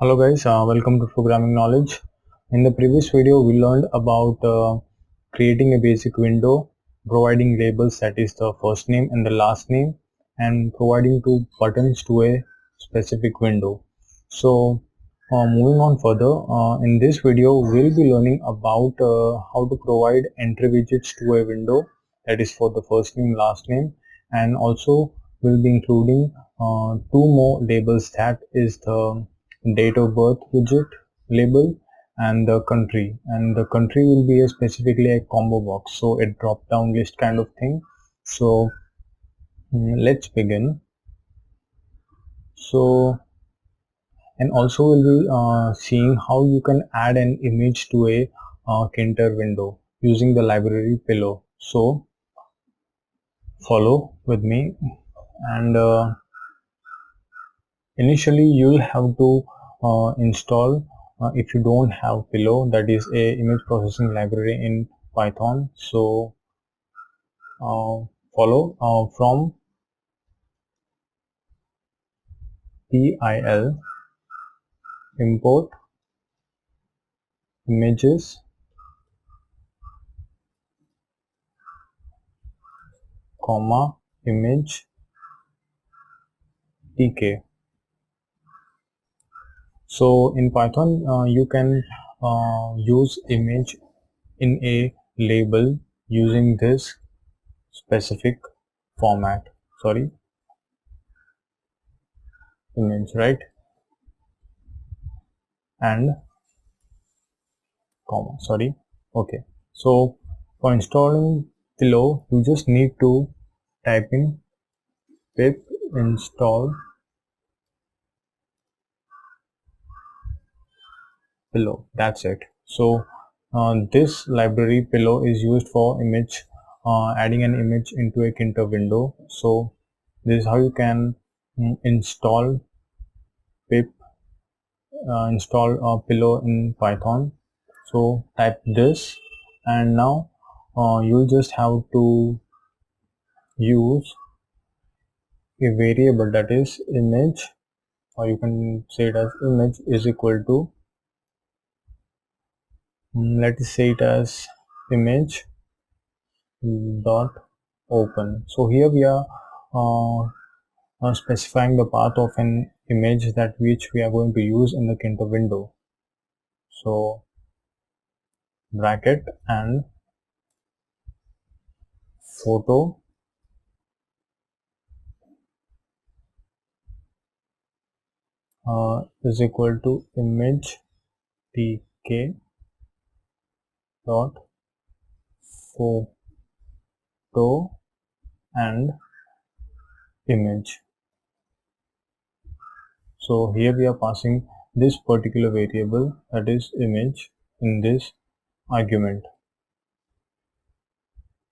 Hello guys, welcome to Programming Knowledge. In the previous video we learned about creating a basic window, providing labels, that is the first name and the last name, and providing two buttons to a specific window. So moving on further, in this video we'll be learning about how to provide entry widgets to a window, that is for the first name, last name, and also we'll be including two more labels, that is the date of birth widget label and the country, and the country will be specifically a combo box, so a drop down list kind of thing. So let's begin. So, and also we'll be seeing how you can add an image to a Tkinter window using the library pillow. So follow with me, and initially you'll have to install, if you don't have pillow, that is a image processing library in Python. So follow from pil import images, comma image tk. So in Python you can use image in a label using this specific format, sorry, image, right, and comma, sorry. Okay, so for installing pillow you just need to type in pip install pillow, that's it. So this library pillow is used for image, adding an image into a Tkinter window. So this is how you can install pip install pillow in Python. So type this, and now you just have to use a variable, that is image, or you can say it as image is equal to, let's say it as image dot open. So here we are specifying the path of an image that which we are going to use in the Tkinter window. So bracket and photo is equal to image tk dot photo and image. So here we are passing this particular variable, that is image, in this argument.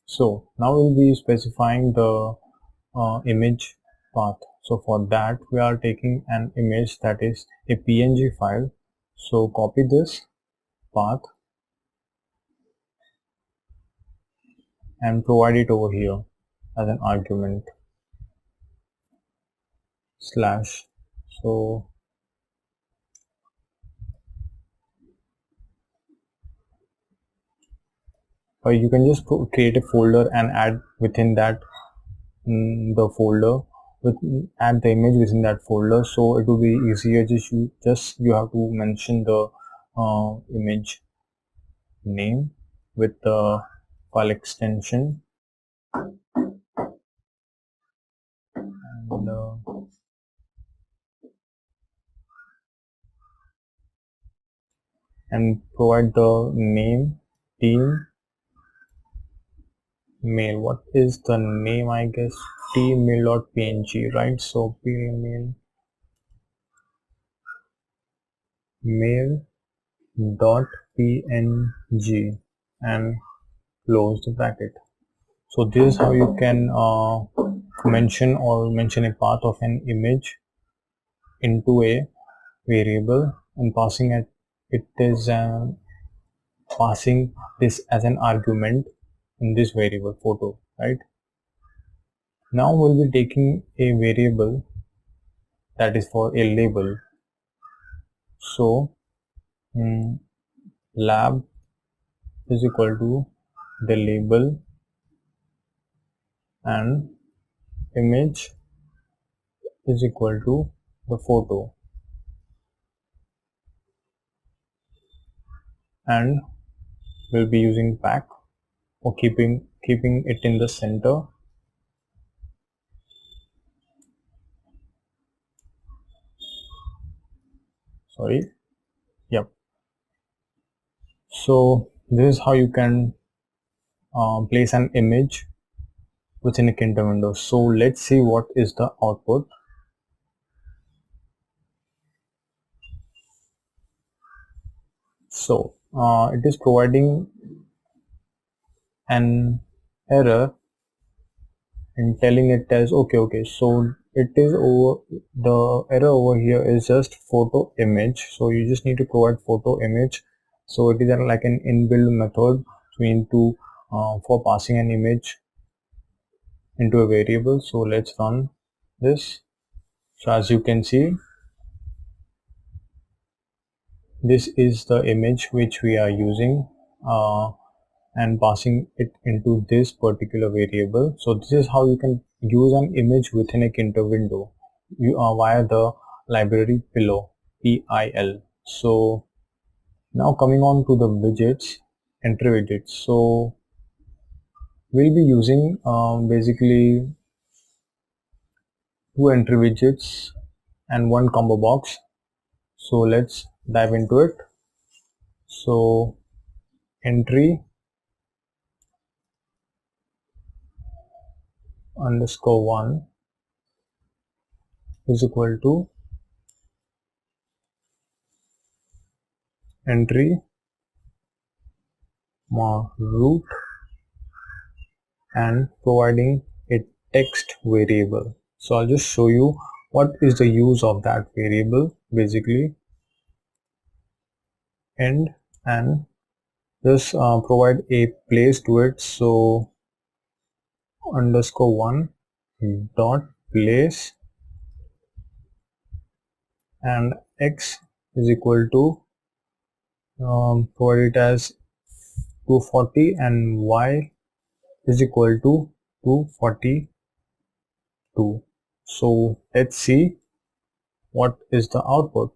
So now we'll be specifying the image path. So for that we are taking an image, that is a PNG file. So copy this path and provide it over here as an argument slash. So you can just create a folder and add within that the folder with add the image within that folder, so it will be easier. Just you have to mention the image name with the file extension, and provide the name team mail. What is the name? I guess tmail.png, right? So mail.png and close the bracket. So this is how you can mention a path of an image into a variable and passing it is passing this as an argument in this variable photo, right? Now we'll be taking a variable that is for a label. So lab is equal to the label and image is equal to the photo, and we'll be using pack or keeping it in the center. Sorry. Yep. So this is how you can place an image within a Tkinter window. So let's see what is the output. So it is providing an error and telling it as okay, so it is over, the error over here is just photo image, so you just need to provide photo image. So it is like an inbuilt method for passing an image into a variable. So let's run this. So as you can see, this is the image which we are using and passing it into this particular variable. So this is how you can use an image within a Tkinter window via the library below, PIL. So now coming on to the widgets, entry widgets. So we'll be using basically 2 entry widgets and 1 combo box. So let's dive into it. So entry underscore 1 is equal to entry root and providing a text variable. So I'll just show you what is the use of that variable. Basically end and just provide a place to it. So underscore 1 dot place and x is equal to provide it as 240 and y is equal to 242. So let's see what is the output.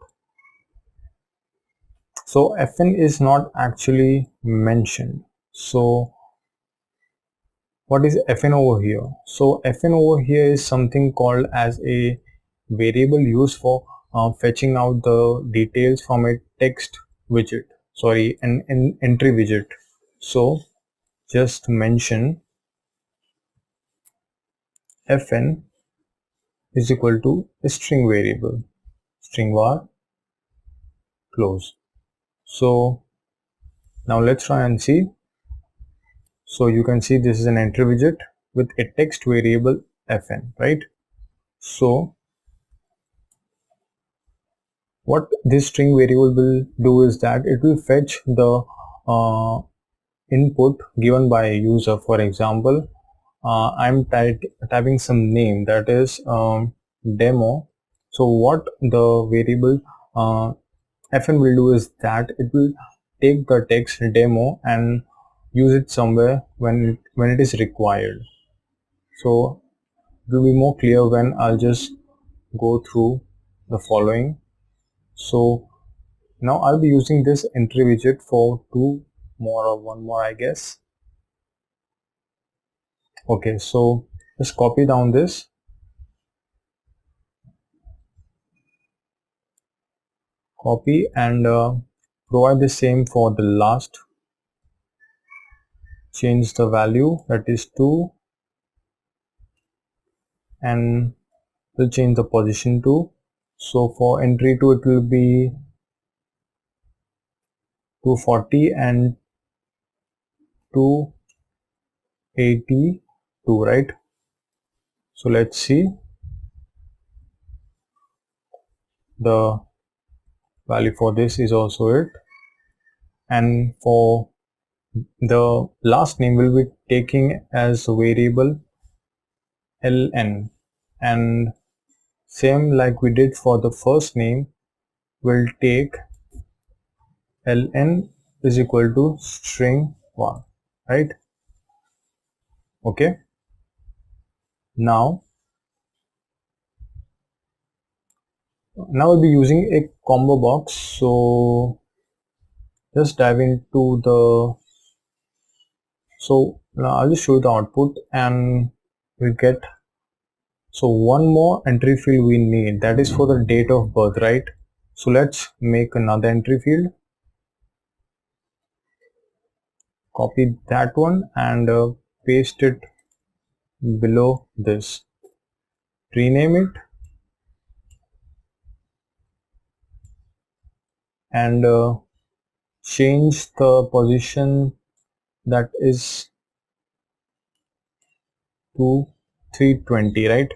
So fn is not actually mentioned. So what is fn over here? So fn over here is something called as a variable used for fetching out the details from a text widget, sorry, an entry widget. So just mention fn is equal to a string variable, string var close. So now let's try and see. So you can see this is an entry widget with a text variable fn, right? So what this string variable will do is that it will fetch the input given by a user. For example, I'm typing some name, that is demo. So what the variable fn will do is that it will take the text demo and use it somewhere when it is required. So it will be more clear when I'll just go through the following. So now I'll be using this entry widget for 2 more or 1 more, I guess. Okay, so just copy down this, copy and provide the same for the last. Change the value, that is 2, and we'll change the position to. So for entry 2 it will be 240 and 282, right? So let's see the value for this is also it, and for the last name will be taking as variable ln, and same like we did for the first name, will take ln is equal to string var, right? Okay. Now we'll be using a combo box. So just dive into the, so now I'll just show you the output and we get, so one more entry field we need, that is for the date of birth, right? So let's make another entry field, copy that one and paste it below this, rename it and change the position that is to 320, right?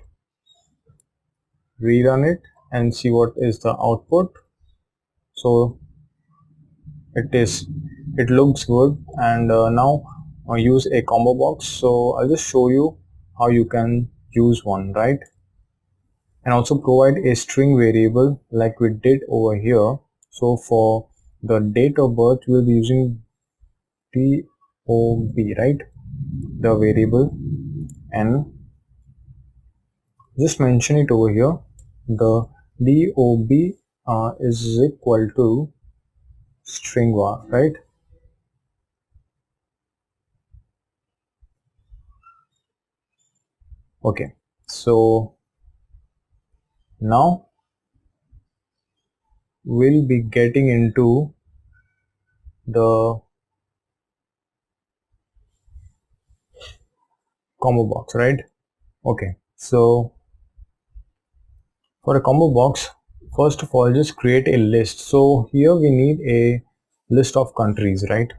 Rerun it and see what is the output. So it looks good. And now use a combo box. So I'll just show you how you can use one, right? And also provide a string variable like we did over here. So for the date of birth we'll be using DOB, right? The variable, and just mention it over here. The DOB is equal to string var, right? Okay, so now we'll be getting into the combo box, right? Okay, so for a combo box, first of all just create a list. So here we need a list of countries, right?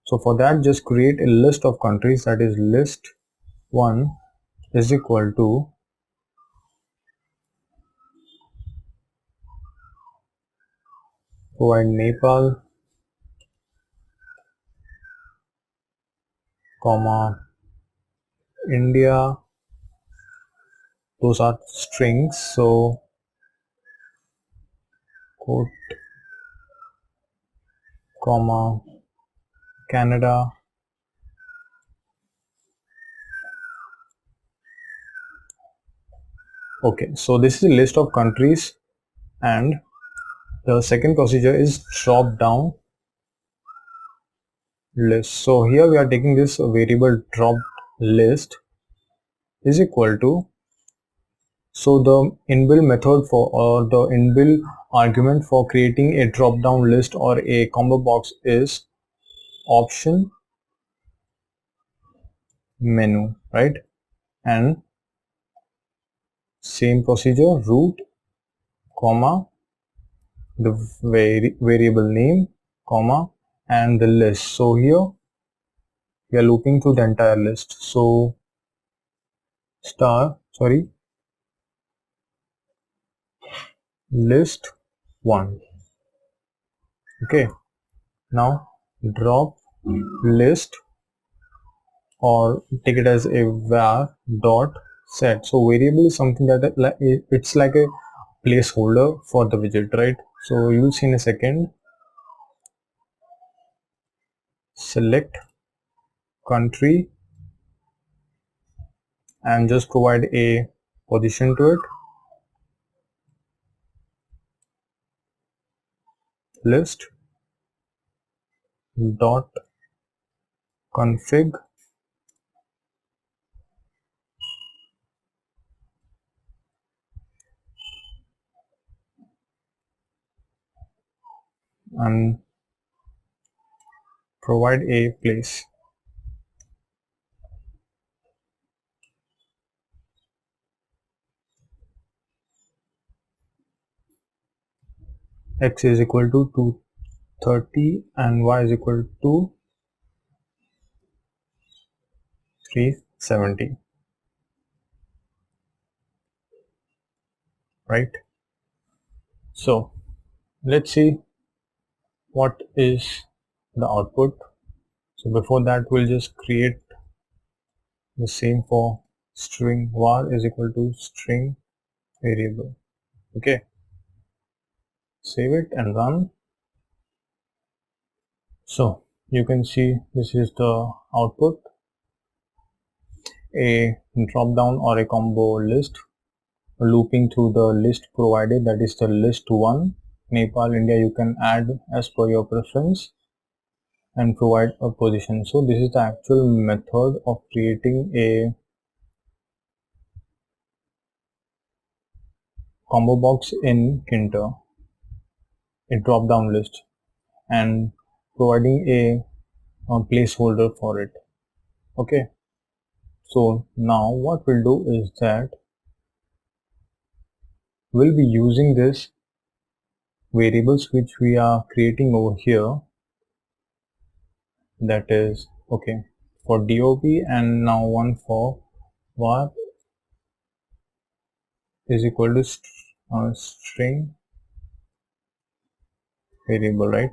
So for that just create a list of countries, that is list1 is equal to provide Nepal, comma India, those are strings, so quote, comma Canada, okay. So this is a list of countries, and the second procedure is drop down list. So here we are taking this variable drop list is equal to, so the inbuilt method for, or the inbuilt argument for creating a drop down list or a combo box is option menu, right? And same procedure, root, comma the variable name, comma and the list. So here we are looping through the entire list. So list 1. Okay, now drop list, or take it as a var dot set. So variable is something that it's like a placeholder for the widget, right? So you'll see in a second. Select country and just provide a position to it, list dot config and provide a place. X is equal to 230 and y is equal to 370, right? So let's see what is the output. So before that we'll just create the same for string var is equal to string variable. Okay, Save it and run. So you can see this is the output, a drop down or a combo list looping through the list provided, that is the list 1. Nepal, India, you can add as per your preference and provide a position. So this is the actual method of creating a combo box in Tkinter, a drop down list, and providing a placeholder for it. Okay, so now what we'll do is that we'll be using this variables which we are creating over here, that is okay for DOP, and now one for var is equal to string variable, right?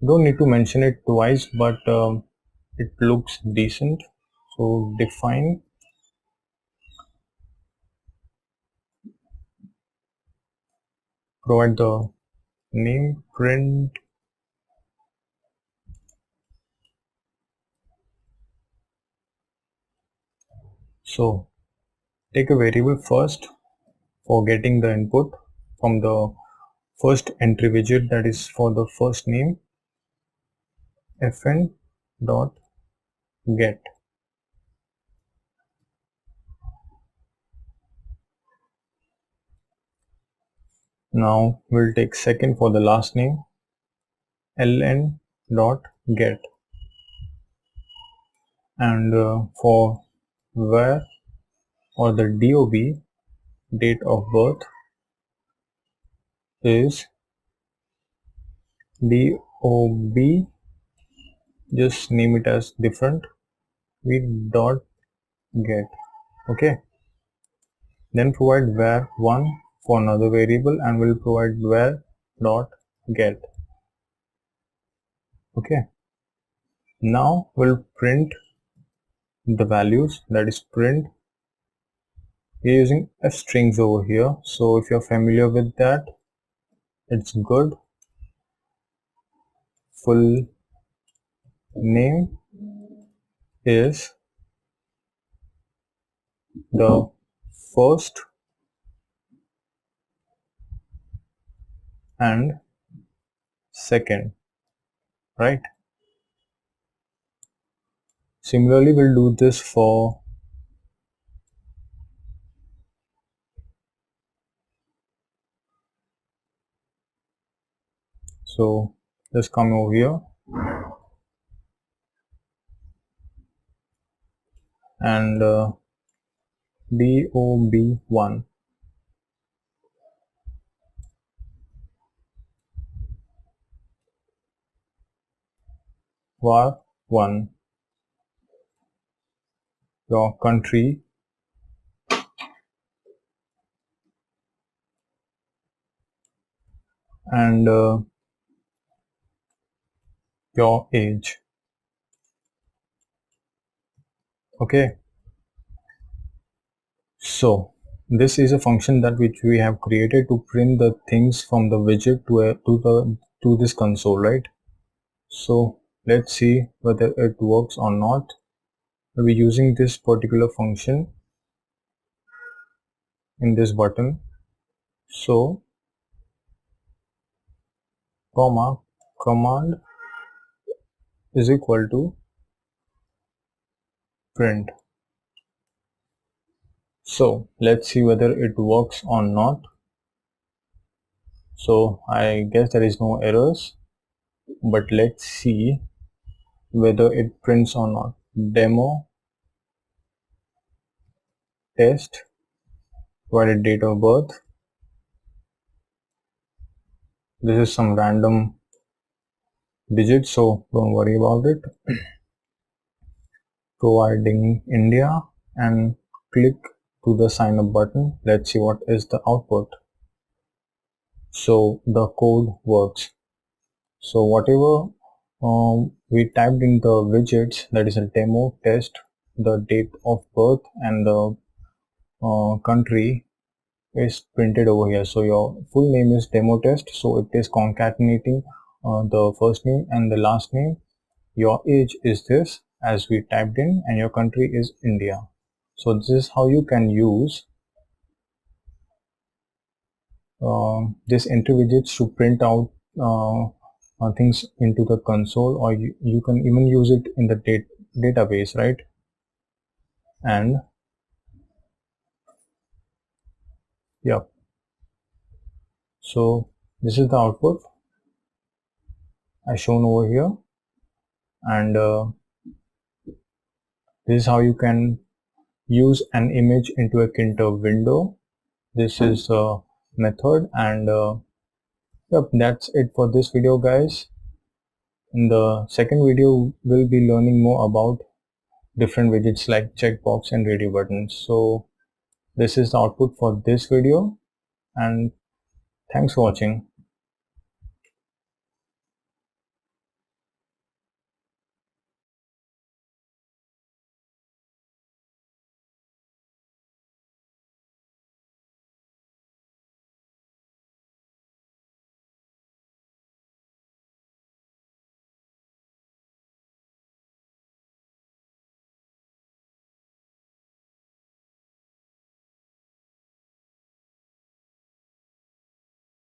Don't need to mention it twice, but it looks decent. So define provide the name, print so take a variable first for getting the input from the first entry widget, that is for the first name, fn dot get. Now we'll take second for the last name, ln dot get, and for where or the DOB, date of birth, is DOB, just name it as different, we dot get. Okay, then provide var1 for another variable, and we'll provide var dot get. Okay, now we'll print the values, that is print. We're using f strings over here, so if you're familiar with that, it's good. Full name is the first and second, right? Similarly, we'll do this for so just come over here and DOB1 var1, your country, and your age. Okay, so this is a function that which we have created to print the things from the widget to this console, right? So let's see whether it works or not. We'll be using this particular function in this button. So comma command is equal to print. So let's see whether it works or not. So I guess there is no errors, but let's see whether it prints or not. Demo test, provided date of birth. This is some random digit, so don't worry about it. Providing India, and click to the sign up button. Let's see what is the output. So the code works. So whatever we typed in the widgets, that is a demo test, the date of birth and the country, is printed over here. So your full name is demo test, so it is concatenating the first name and the last name. Your age is this as we typed in, and your country is India. So this is how you can use this entry widgets to print out things into the console, or you can even use it in the database, right? And yeah, so this is the output as shown over here, and this is how you can use an image into a Tkinter window. This is a method, and yep, that's it for this video, guys. In the second video, we'll be learning more about different widgets like checkbox and radio buttons. So this is the output for this video, and thanks for watching.